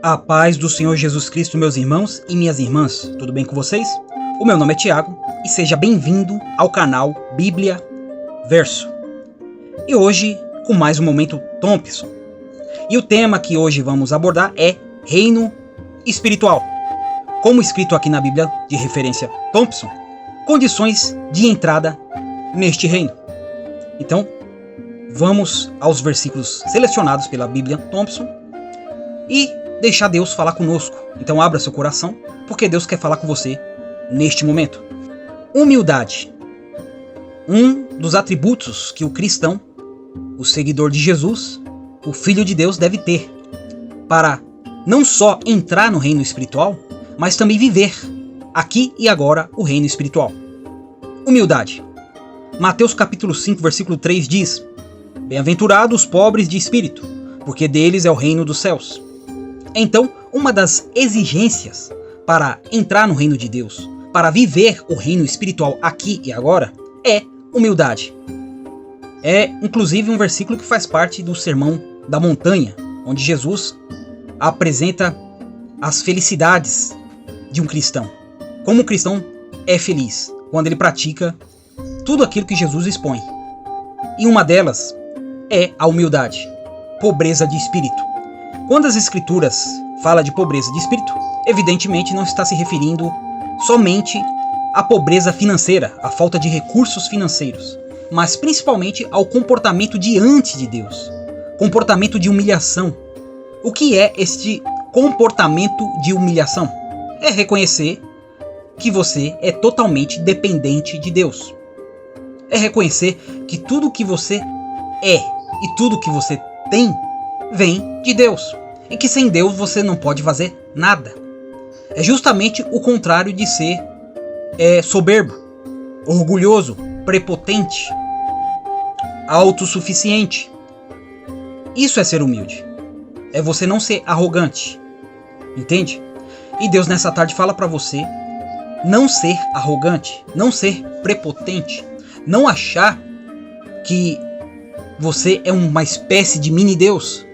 A paz do Senhor Jesus Cristo, meus irmãos e minhas irmãs, tudo bem com vocês? O meu nome é Tiago e seja bem-vindo ao canal Bíblia Verso. E hoje, com mais um Momento Thompson. E o tema que hoje vamos abordar é Reino Espiritual. Como escrito aqui na Bíblia de referência Thompson, condições de entrada neste reino. Então, vamos aos versículos selecionados pela Bíblia Thompson e deixar Deus falar conosco. Então abra seu coração, porque Deus quer falar com você neste momento. Humildade. Um dos atributos que o cristão, o seguidor de Jesus, o Filho de Deus deve ter para não só entrar no reino espiritual, mas também viver aqui e agora o reino espiritual. Humildade. Mateus capítulo 5, versículo 3 diz: Bem-aventurados os pobres de espírito, porque deles é o reino dos céus. Então, uma das exigências para entrar no reino de Deus, para viver o reino espiritual aqui e agora, é humildade. É, inclusive, um versículo que faz parte do Sermão da Montanha, onde Jesus apresenta as felicidades de um cristão. Como um cristão é feliz quando ele pratica tudo aquilo que Jesus expõe. E uma delas é a humildade, pobreza de espírito. Quando as escrituras falam de pobreza de espírito, evidentemente não está se referindo somente à pobreza financeira, à falta de recursos financeiros, mas principalmente ao comportamento diante de Deus, comportamento de humilhação. O que é este comportamento de humilhação? É reconhecer que você é totalmente dependente de Deus. É reconhecer que tudo que você é e tudo que você tem vem de Deus, e que sem Deus você não pode fazer nada. É justamente o contrário de ser soberbo, orgulhoso, prepotente, autossuficiente. Isso é ser humilde. É você não ser arrogante. Entende? E Deus nessa tarde fala para você não ser arrogante, não ser prepotente, não achar que você é uma espécie de mini-Deus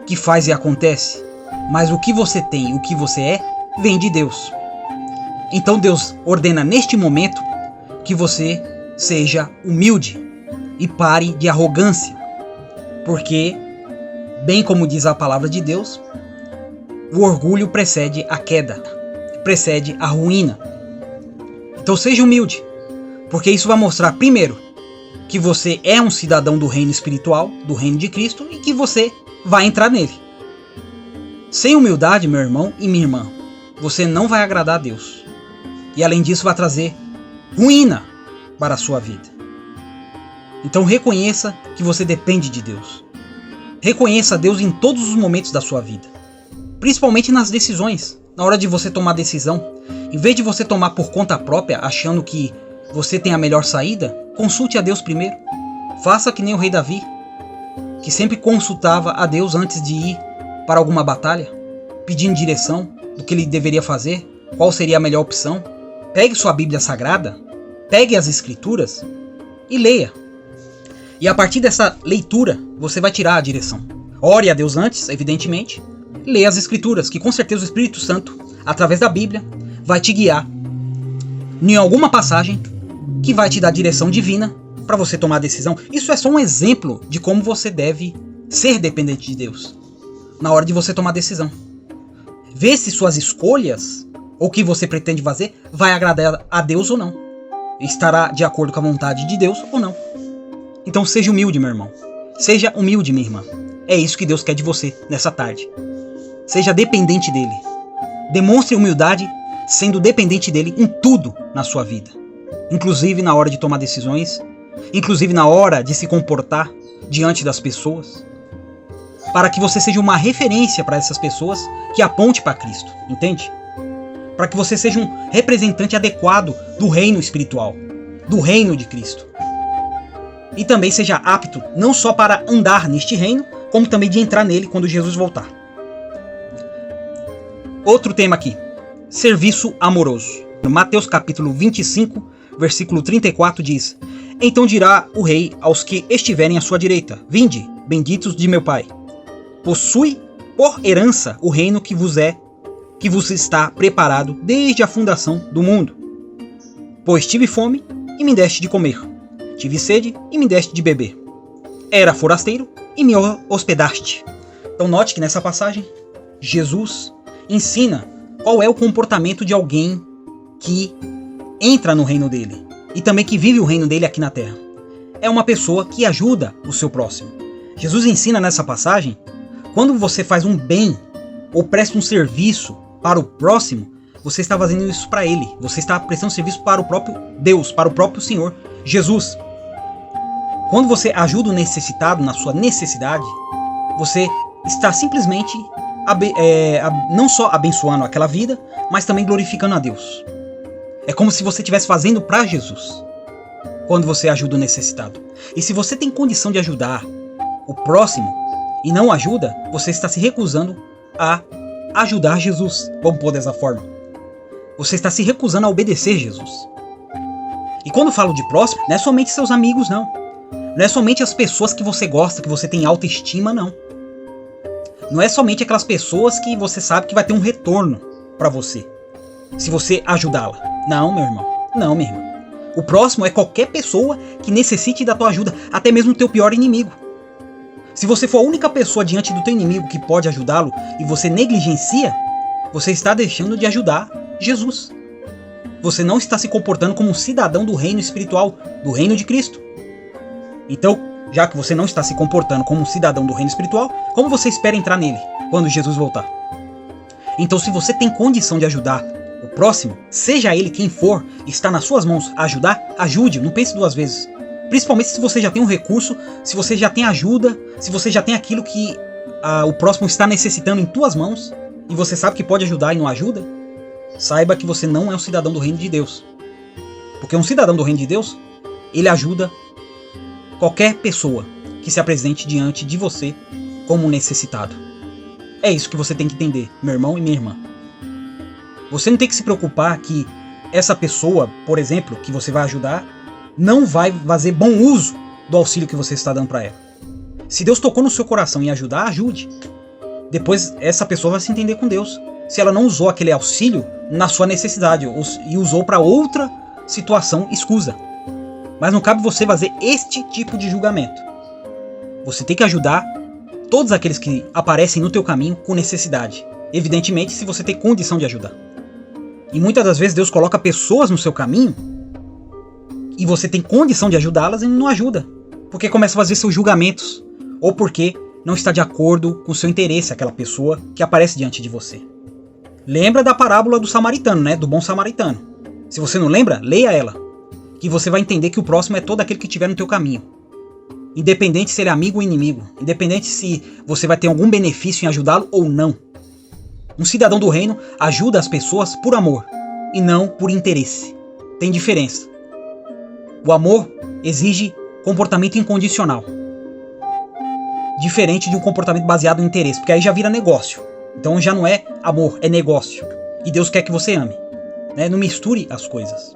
que faz e acontece, mas o que você tem, o que você é, vem de Deus. Então Deus ordena neste momento que você seja humilde e pare de arrogância, porque, bem como diz a palavra de Deus, o orgulho precede a queda, precede a ruína. Então seja humilde, porque isso vai mostrar, primeiro, que você é um cidadão do reino espiritual, do reino de Cristo, e que você vai entrar nele. Sem humildade, meu irmão e minha irmã, você não vai agradar a Deus. E além disso vai trazer ruína para a sua vida. Então reconheça que você depende de Deus. Reconheça Deus em todos os momentos da sua vida. Principalmente nas decisões. Na hora de você tomar decisão, em vez de você tomar por conta própria, achando que você tem a melhor saída, consulte a Deus primeiro. Faça que nem o rei Davi, que sempre consultava a Deus antes de ir para alguma batalha, pedindo direção do que ele deveria fazer, qual seria a melhor opção. Pegue sua Bíblia Sagrada, pegue as Escrituras e leia. E a partir dessa leitura, você vai tirar a direção. Ore a Deus antes, evidentemente, e leia as Escrituras, que com certeza o Espírito Santo, através da Bíblia, vai te guiar em alguma passagem que vai te dar direção divina para você tomar a decisão. Isso é só um exemplo de como você deve ser dependente de Deus na hora de você tomar decisão. Vê se suas escolhas, ou o que você pretende fazer, vai agradar a Deus ou não. Estará de acordo com a vontade de Deus ou não. Então seja humilde, meu irmão. Seja humilde, minha irmã. É isso que Deus quer de você nessa tarde. Seja dependente dele. Demonstre humildade sendo dependente dele em tudo na sua vida. Inclusive na hora de tomar decisões, inclusive na hora de se comportar diante das pessoas, para que você seja uma referência para essas pessoas que aponte para Cristo, entende? Para que você seja um representante adequado do reino espiritual, do reino de Cristo. E também seja apto não só para andar neste reino, como também de entrar nele quando Jesus voltar. Outro tema aqui, serviço amoroso. No Mateus capítulo 25, versículo 34 diz: Então dirá o rei aos que estiverem à sua direita: Vinde, benditos de meu Pai, possui por herança o reino que vos está preparado desde a fundação do mundo. Pois tive fome e me deste de comer, tive sede e me deste de beber, era forasteiro e me hospedaste. Então note que nessa passagem Jesus ensina qual é o comportamento de alguém que entra no reino dele e também que vive o reino dele aqui na terra. É uma pessoa que ajuda o seu próximo. Jesus ensina nessa passagem, quando você faz um bem ou presta um serviço para o próximo, você está fazendo isso para ele. Você está prestando serviço para o próprio Deus, para o próprio Senhor Jesus. Quando você ajuda o necessitado na sua necessidade, você está simplesmente não só abençoando aquela vida, mas também glorificando a Deus. É como se você estivesse fazendo para Jesus, quando você ajuda o necessitado. E se você tem condição de ajudar o próximo e não ajuda, você está se recusando a ajudar Jesus, vamos pôr dessa forma. Você está se recusando a obedecer Jesus. E quando falo de próximo, não é somente seus amigos, não. Não é somente as pessoas que você gosta, que você tem autoestima, não. Não é somente aquelas pessoas que você sabe que vai ter um retorno para você, se você ajudá-la. Não, meu irmão. Não, minha irmã. O próximo é qualquer pessoa que necessite da tua ajuda, até mesmo o teu pior inimigo. Se você for a única pessoa diante do teu inimigo que pode ajudá-lo e você negligencia, você está deixando de ajudar Jesus. Você não está se comportando como um cidadão do reino espiritual, do reino de Cristo. Então, já que você não está se comportando como um cidadão do reino espiritual, como você espera entrar nele quando Jesus voltar? Então, se você tem condição de ajudar o próximo, seja ele quem for, está nas suas mãos ajudar, ajude, não pense duas vezes. Principalmente se você já tem um recurso, se você já tem ajuda, se você já tem aquilo que o próximo está necessitando em tuas mãos, e você sabe que pode ajudar e não ajuda, saiba que você não é um cidadão do reino de Deus. Porque um cidadão do reino de Deus, ele ajuda qualquer pessoa que se apresente diante de você como necessitado. É isso que você tem que entender, meu irmão e minha irmã. Você não tem que se preocupar que essa pessoa, por exemplo, que você vai ajudar, não vai fazer bom uso do auxílio que você está dando para ela. Se Deus tocou no seu coração em ajudar, ajude. Depois essa pessoa vai se entender com Deus. Se ela não usou aquele auxílio na sua necessidade e usou para outra situação escusa. Mas não cabe você fazer este tipo de julgamento. Você tem que ajudar todos aqueles que aparecem no teu caminho com necessidade. Evidentemente, se você tem condição de ajudar. E muitas das vezes Deus coloca pessoas no seu caminho e você tem condição de ajudá-las e não ajuda. Porque começa a fazer seus julgamentos. Ou porque não está de acordo com o seu interesse aquela pessoa que aparece diante de você. Lembra da parábola do samaritano, né? Do bom samaritano. Se você não lembra, leia ela. Que você vai entender que o próximo é todo aquele que estiver no teu caminho. Independente se ele é amigo ou inimigo. Independente se você vai ter algum benefício em ajudá-lo ou não. Um cidadão do reino ajuda as pessoas por amor e não por interesse. Tem diferença. O amor exige comportamento incondicional. Diferente de um comportamento baseado no interesse, porque aí já vira negócio. Então já não é amor, é negócio. E Deus quer que você ame. Né? Não misture as coisas.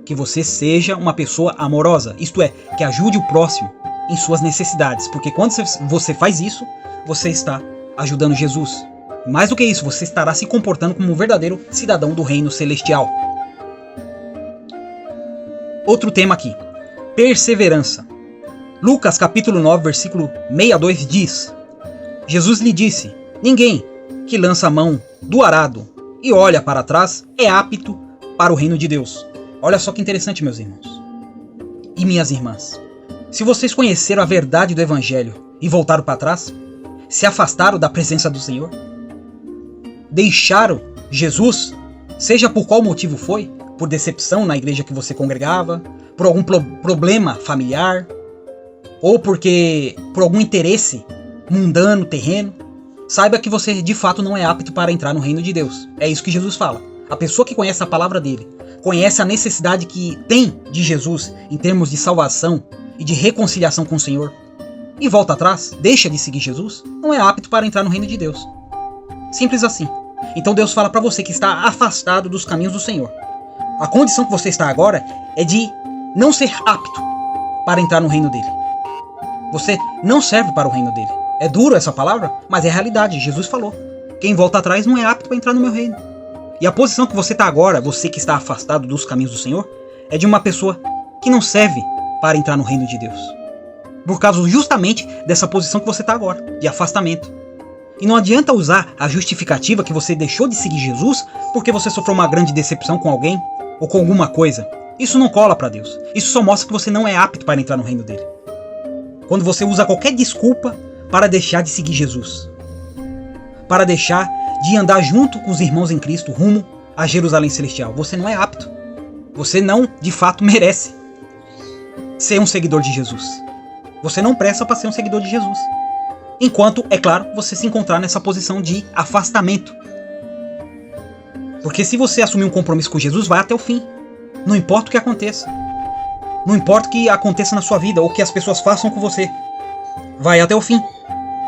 Que você seja uma pessoa amorosa, isto é, que ajude o próximo em suas necessidades. Porque quando você faz isso, você está ajudando Jesus. Mais do que isso, você estará se comportando como um verdadeiro cidadão do reino celestial. Outro tema aqui. Perseverança. Lucas capítulo 9, versículo 62 diz: Jesus lhe disse: ninguém que lança a mão do arado e olha para trás é apto para o reino de Deus. Olha só que interessante, meus irmãos e minhas irmãs. Se vocês conheceram a verdade do Evangelho e voltaram para trás, se afastaram da presença do Senhor, deixaram Jesus, seja por qual motivo foi, por decepção na igreja que você congregava, por algum problema familiar, ou porque por algum interesse mundano, terreno, saiba que você de fato não é apto para entrar no reino de Deus. É isso que Jesus fala. A pessoa que conhece a palavra dele, conhece a necessidade que tem de Jesus em termos de salvação e de reconciliação com o Senhor, e volta atrás, deixa de seguir Jesus, não é apto para entrar no reino de Deus. Simples assim. Então Deus fala para você que está afastado dos caminhos do Senhor. A condição que você está agora é de não ser apto para entrar no reino dele. Você não serve para o reino dele. É duro essa palavra, mas é a realidade. Jesus falou: quem volta atrás não é apto para entrar no meu reino. E a posição que você está agora, você que está afastado dos caminhos do Senhor, é de uma pessoa que não serve para entrar no reino de Deus. Por causa justamente dessa posição que você está agora, de afastamento. E não adianta usar a justificativa que você deixou de seguir Jesus porque você sofreu uma grande decepção com alguém ou com alguma coisa. Isso não cola para Deus. Isso só mostra que você não é apto para entrar no reino dele. Quando você usa qualquer desculpa para deixar de seguir Jesus, para deixar de andar junto com os irmãos em Cristo rumo a Jerusalém Celestial, você não é apto. Você não, de fato, merece ser um seguidor de Jesus. Você não presta para ser um seguidor de Jesus. Enquanto, é claro, você se encontrar nessa posição de afastamento. Porque se você assumir um compromisso com Jesus, vai até o fim. Não importa o que aconteça. Não importa o que aconteça na sua vida ou o que as pessoas façam com você. Vai até o fim.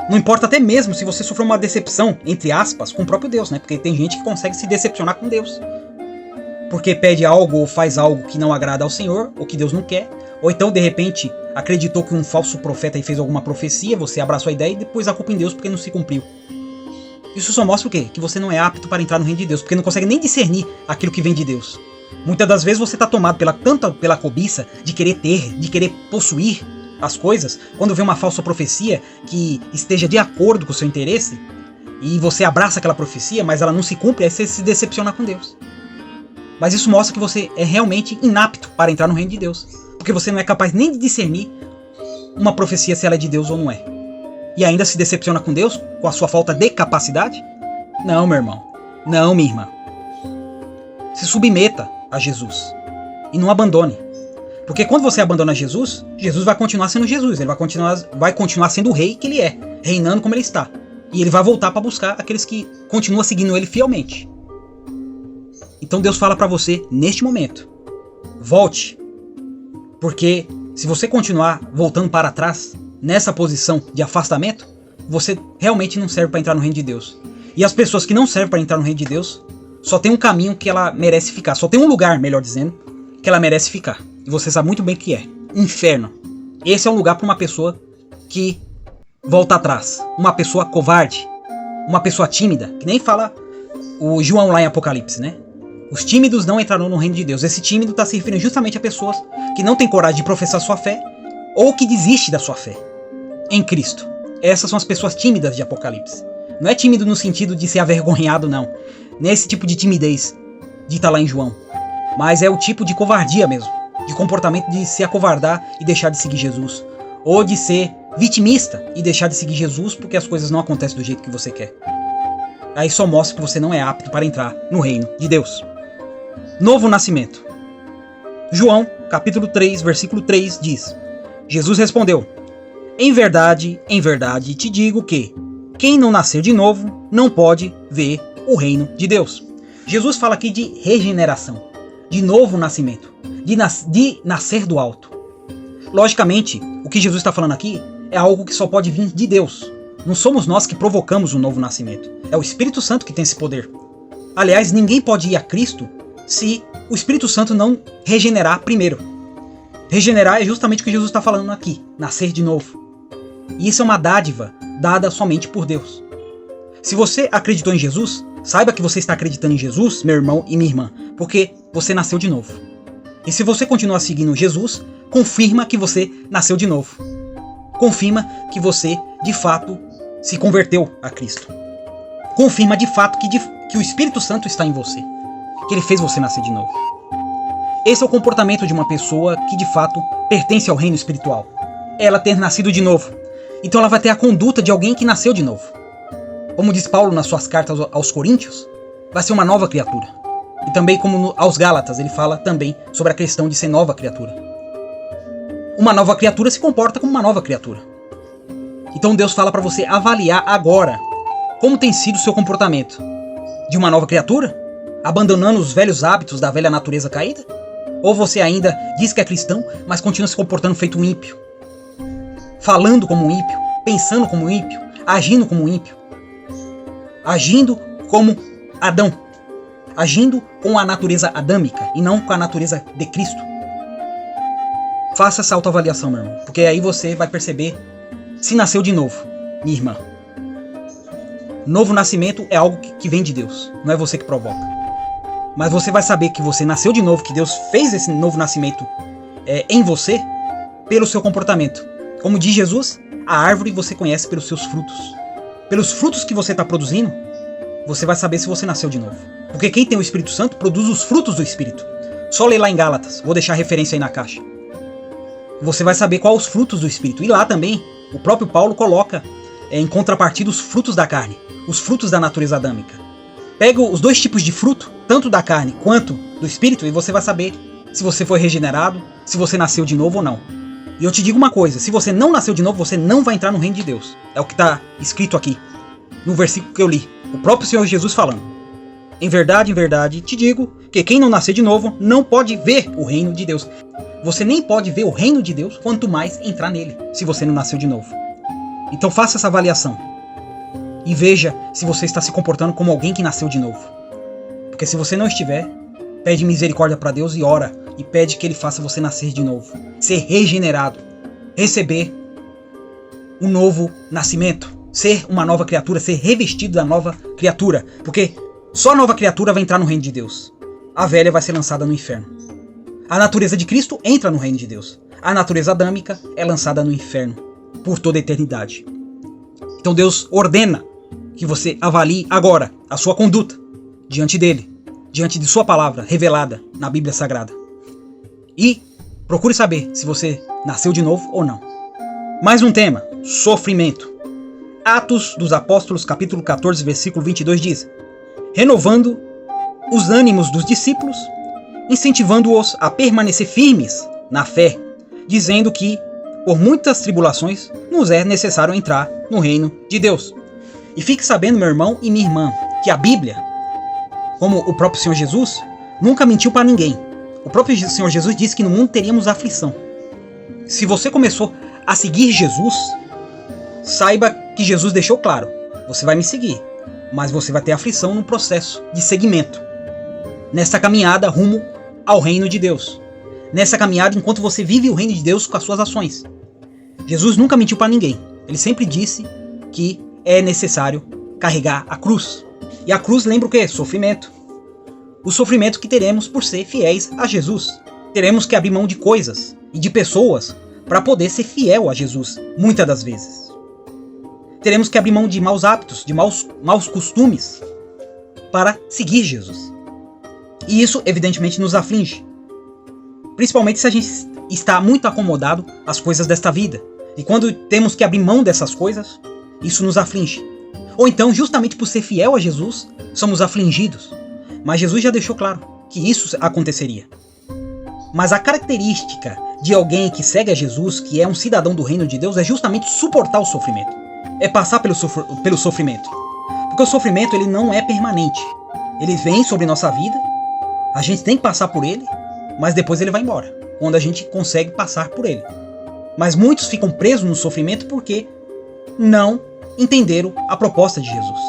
Não importa até mesmo se você sofreu uma decepção, entre aspas, com o próprio Deus, né? Porque tem gente que consegue se decepcionar com Deus. Porque pede algo ou faz algo que não agrada ao Senhor, ou que Deus não quer. Ou então, de repente, acreditou que um falso profeta fez alguma profecia, você abraçou a ideia e depois a culpa em Deus porque não se cumpriu. Isso só mostra o quê? Que você não é apto para entrar no reino de Deus, porque não consegue nem discernir aquilo que vem de Deus. Muitas das vezes você está tomado tanto pela cobiça de querer ter, de querer possuir as coisas, quando vê uma falsa profecia que esteja de acordo com o seu interesse, e você abraça aquela profecia, mas ela não se cumpre, aí você se decepciona com Deus. Mas isso mostra que você é realmente inapto para entrar no reino de Deus. Porque você não é capaz nem de discernir uma profecia se ela é de Deus ou não é. E ainda se decepciona com Deus com a sua falta de capacidade? Não, meu irmão. Não, minha irmã. Se submeta a Jesus. E não abandone. Porque quando você abandona Jesus, Jesus vai continuar sendo Jesus. Ele vai continuar sendo o rei que ele é. Reinando como ele está. E ele vai voltar para buscar aqueles que continuam seguindo ele fielmente. Então Deus fala para você neste momento. Volte. Porque se você continuar voltando para trás, nessa posição de afastamento, você realmente não serve para entrar no reino de Deus. E as pessoas que não servem para entrar no reino de Deus, só tem um caminho que ela merece ficar. Só tem um lugar, melhor dizendo, que ela merece ficar. E você sabe muito bem o que é. Inferno. Esse é um lugar para uma pessoa que volta atrás. Uma pessoa covarde. Uma pessoa tímida. Que nem fala o João lá em Apocalipse, né? Os tímidos não entrarão no reino de Deus. Esse tímido está se referindo justamente a pessoas que não têm coragem de professar sua fé ou que desistem da sua fé em Cristo. Essas são as pessoas tímidas de Apocalipse. Não é tímido no sentido de ser avergonhado, não. Não é esse tipo de timidez de estar lá em João. Mas é o tipo de covardia mesmo. De comportamento de se acovardar e deixar de seguir Jesus. Ou de ser vitimista e deixar de seguir Jesus porque as coisas não acontecem do jeito que você quer. Aí só mostra que você não é apto para entrar no reino de Deus. Novo nascimento. João, capítulo 3, versículo 3 diz: Jesus respondeu: em verdade, te digo que quem não nascer de novo não pode ver o reino de Deus. Jesus fala aqui de regeneração, de novo nascimento, de nascer do alto. Logicamente, o que Jesus está falando aqui é algo que só pode vir de Deus. Não somos nós que provocamos um novo nascimento. É o Espírito Santo que tem esse poder. Aliás, ninguém pode ir a Cristo se o Espírito Santo não regenerar primeiro. Regenerar é justamente o que Jesus está falando aqui. Nascer de novo. E isso é uma dádiva dada somente por Deus. Se você acreditou em Jesus, saiba que você está acreditando em Jesus, meu irmão e minha irmã, porque você nasceu de novo. E se você continuar seguindo Jesus, confirma que você nasceu de novo. Confirma que você, de fato, se converteu a Cristo. Confirma de fato que o Espírito Santo está em você. Que ele fez você nascer de novo. Esse é o comportamento de uma pessoa que de fato pertence ao reino espiritual. Ela ter nascido de novo. Então ela vai ter a conduta de alguém que nasceu de novo. Como diz Paulo nas suas cartas aos Coríntios, vai ser uma nova criatura. E também como aos Gálatas ele fala também sobre a questão de ser nova criatura. Uma nova criatura se comporta como uma nova criatura. Então Deus fala para você avaliar agora como tem sido o seu comportamento. De uma nova criatura? Abandonando os velhos hábitos da velha natureza caída? Ou você ainda diz que é cristão, mas continua se comportando feito um ímpio? Falando como um ímpio, pensando como um ímpio, agindo como um ímpio. Agindo como Adão. Agindo com a natureza adâmica e não com a natureza de Cristo. Faça essa autoavaliação, meu irmão, porque aí você vai perceber se nasceu de novo. minha irmã. Novo nascimento é algo que vem de Deus, não é você que provoca. Mas você vai saber que você nasceu de novo, que Deus fez esse novo nascimento em você, pelo seu comportamento. Como diz Jesus, a árvore você conhece pelos seus frutos. Pelos frutos que você está produzindo, você vai saber se você nasceu de novo. Porque quem tem o Espírito Santo produz os frutos do Espírito. Só lê lá em Gálatas, vou deixar a referência aí na caixa. Você vai saber quais os frutos do Espírito. E lá também, o próprio Paulo coloca em contrapartida os frutos da carne, os frutos da natureza adâmica. Pega os dois tipos de fruto, tanto da carne quanto do Espírito, e você vai saber se você foi regenerado, se você nasceu de novo ou não. E eu te digo uma coisa, se você não nasceu de novo, você não vai entrar no reino de Deus. É o que está escrito aqui, no versículo que eu li. O próprio Senhor Jesus falando. Em verdade, te digo que quem não nascer de novo não pode ver o reino de Deus. Você nem pode ver o reino de Deus, quanto mais entrar nele, se você não nasceu de novo. Então faça essa avaliação. E veja se você está se comportando como alguém que nasceu de novo. Porque se você não estiver, pede misericórdia para Deus e ora. E pede que Ele faça você nascer de novo. Ser regenerado. Receber um novo nascimento. Ser uma nova criatura. Ser revestido da nova criatura. Porque só a nova criatura vai entrar no reino de Deus. A velha vai ser lançada no inferno. A natureza de Cristo entra no reino de Deus. A natureza adâmica é lançada no inferno. Por toda a eternidade. Então Deus ordena que você avalie agora a sua conduta diante dele, diante de sua palavra revelada na Bíblia Sagrada. E procure saber se você nasceu de novo ou não. Mais um tema, sofrimento. Atos dos Apóstolos, capítulo 14, versículo 22 diz: renovando os ânimos dos discípulos, incentivando-os a permanecer firmes na fé, dizendo que por muitas tribulações nos é necessário entrar no reino de Deus. E fique sabendo, meu irmão e minha irmã, que a Bíblia, como o próprio Senhor Jesus, nunca mentiu para ninguém. O próprio Senhor Jesus disse que no mundo teríamos aflição. Se você começou a seguir Jesus, saiba que Jesus deixou claro, você vai me seguir, mas você vai ter aflição no processo de seguimento. Nessa caminhada rumo ao reino de Deus. Nessa caminhada enquanto você vive o reino de Deus com as suas ações. Jesus nunca mentiu para ninguém. Ele sempre disse que é necessário carregar a cruz. E a cruz lembra o quê? Sofrimento. O sofrimento que teremos por ser fiéis a Jesus. Teremos que abrir mão de coisas e de pessoas para poder ser fiel a Jesus, muitas das vezes. Teremos que abrir mão de maus hábitos, de maus costumes, para seguir Jesus. E isso, evidentemente, nos aflige. Principalmente se a gente está muito acomodado às coisas desta vida. E quando temos que abrir mão dessas coisas, isso nos aflige. Ou então, justamente por ser fiel a Jesus, somos afligidos. Mas Jesus já deixou claro que isso aconteceria. Mas a característica de alguém que segue a Jesus, que é um cidadão do reino de Deus, é justamente suportar o sofrimento. É passar pelo sofrimento. Porque o sofrimento ele não é permanente. Ele vem sobre nossa vida, a gente tem que passar por ele, mas depois ele vai embora, quando a gente consegue passar por ele. Mas muitos ficam presos no sofrimento porque não entenderam a proposta de Jesus.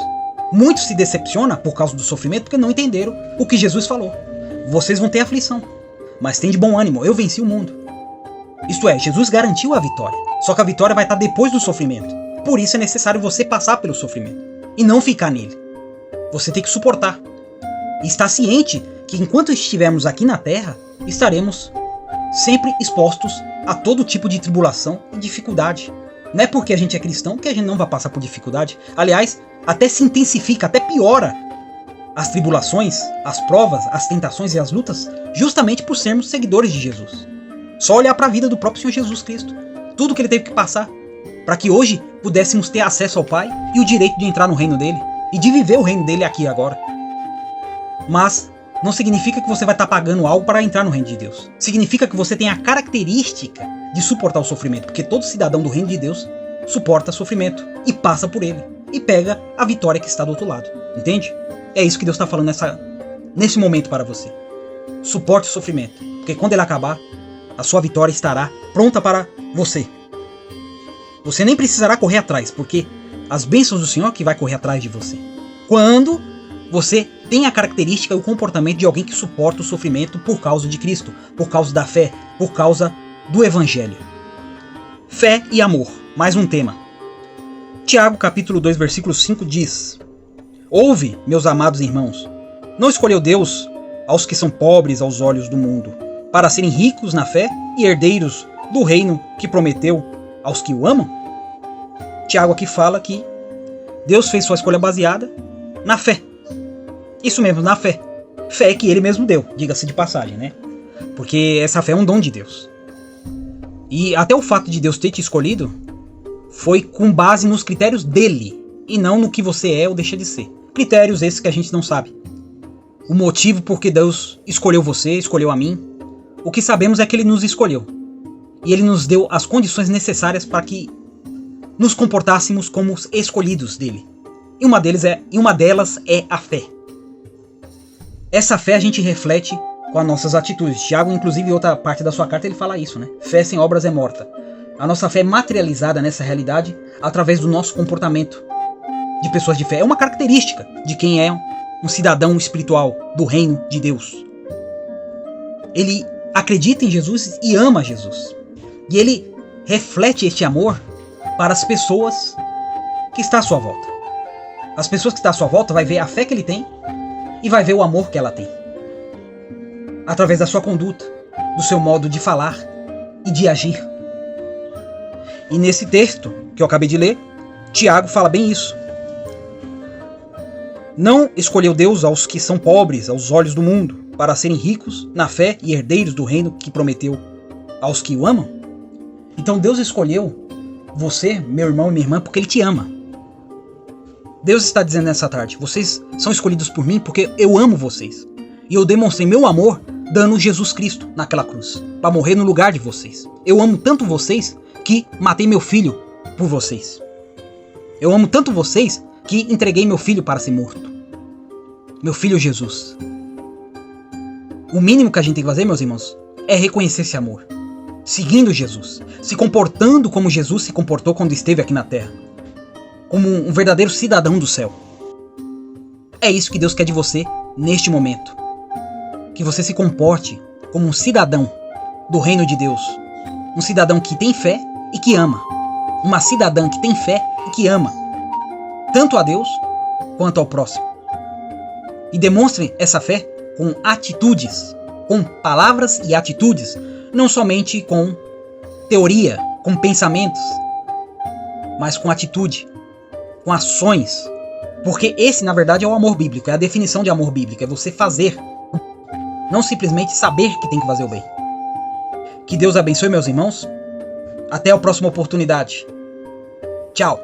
Muitos se decepcionam por causa do sofrimento porque não entenderam o que Jesus falou. Vocês vão ter aflição, mas tem de bom ânimo, eu venci o mundo. Isto é, Jesus garantiu a vitória, só que a vitória vai estar depois do sofrimento. Por isso é necessário você passar pelo sofrimento e não ficar nele. Você tem que suportar e estar ciente que enquanto estivermos aqui na terra, estaremos sempre expostos a todo tipo de tribulação e dificuldade. Não é porque a gente é cristão que a gente não vai passar por dificuldade. Aliás, até se intensifica, até piora as tribulações, as provas, as tentações e as lutas, justamente por sermos seguidores de Jesus. Só olhar para a vida do próprio Senhor Jesus Cristo. Tudo que ele teve que passar para que hoje pudéssemos ter acesso ao Pai e o direito de entrar no reino dele e de viver o reino dele aqui e agora. Mas não significa que você vai estar pagando algo para entrar no reino de Deus. Significa que você tem a característica de suportar o sofrimento, porque todo cidadão do reino de Deus suporta sofrimento e passa por ele e pega a vitória que está do outro lado. Entende? É isso que Deus está falando nesse momento para você. Suporte o sofrimento, porque quando ele acabar, a sua vitória estará pronta para você. Você nem precisará correr atrás, porque as bênçãos do Senhor que vai correr atrás de você. Quando você tem a característica e o comportamento de alguém que suporta o sofrimento por causa de Cristo, por causa da fé, por causa do Evangelho. Fé e amor, mais um tema. Tiago capítulo 2, versículo 5 diz: Ouve, meus amados irmãos, não escolheu Deus aos que são pobres aos olhos do mundo, para serem ricos na fé e herdeiros do reino que prometeu aos que o amam? Tiago aqui fala que Deus fez sua escolha baseada na fé. Isso mesmo, na fé. Fé que ele mesmo deu, diga-se de passagem, né? Porque essa fé é um dom de Deus. E até o fato de Deus ter te escolhido foi com base nos critérios dele, e não no que você é ou deixa de ser. Critérios esses que a gente não sabe. O motivo por que Deus escolheu você, escolheu a mim. O que sabemos é que ele nos escolheu. E ele nos deu as condições necessárias para que nos comportássemos como os escolhidos dele. E uma delas é a fé. Essa fé a gente reflete com as nossas atitudes. Tiago, inclusive, em outra parte da sua carta, ele fala isso, né? Fé sem obras é morta. A nossa fé é materializada nessa realidade através do nosso comportamento de pessoas de fé. É uma característica de quem é um cidadão espiritual do reino de Deus. Ele acredita em Jesus e ama Jesus. E ele reflete este amor para as pessoas que estão à sua volta. As pessoas que estão à sua volta vai ver a fé que ele tem e vai ver o amor que ela tem. Através da sua conduta, do seu modo de falar e de agir. E nesse texto que eu acabei de ler, Tiago fala bem isso. Não escolheu Deus aos que são pobres aos olhos do mundo, para serem ricos na fé e herdeiros do reino que prometeu aos que o amam? Então Deus escolheu você, meu irmão e minha irmã, porque ele te ama. Deus está dizendo nessa tarde: vocês são escolhidos por mim porque eu amo vocês. E eu demonstrei meu amor dando Jesus Cristo naquela cruz, para morrer no lugar de vocês. Eu amo tanto vocês que matei meu filho por vocês. Eu amo tanto vocês que entreguei meu filho para ser morto. Meu filho Jesus. O mínimo que a gente tem que fazer, meus irmãos, é reconhecer esse amor. Seguindo Jesus. Se comportando como Jesus se comportou quando esteve aqui na terra. Como um verdadeiro cidadão do céu. É isso que Deus quer de você neste momento. Que você se comporte como um cidadão do reino de Deus. Um cidadão que tem fé e que ama. Uma cidadã que tem fé e que ama. Tanto a Deus quanto ao próximo. E demonstre essa fé com atitudes. Com palavras e atitudes. Não somente com teoria, com pensamentos. Mas com atitude. Com ações. Porque esse, na verdade, é o amor bíblico. É a definição de amor bíblico. É você fazer. Não simplesmente saber que tem que fazer o bem. Que Deus abençoe, meus irmãos. Até a próxima oportunidade. Tchau.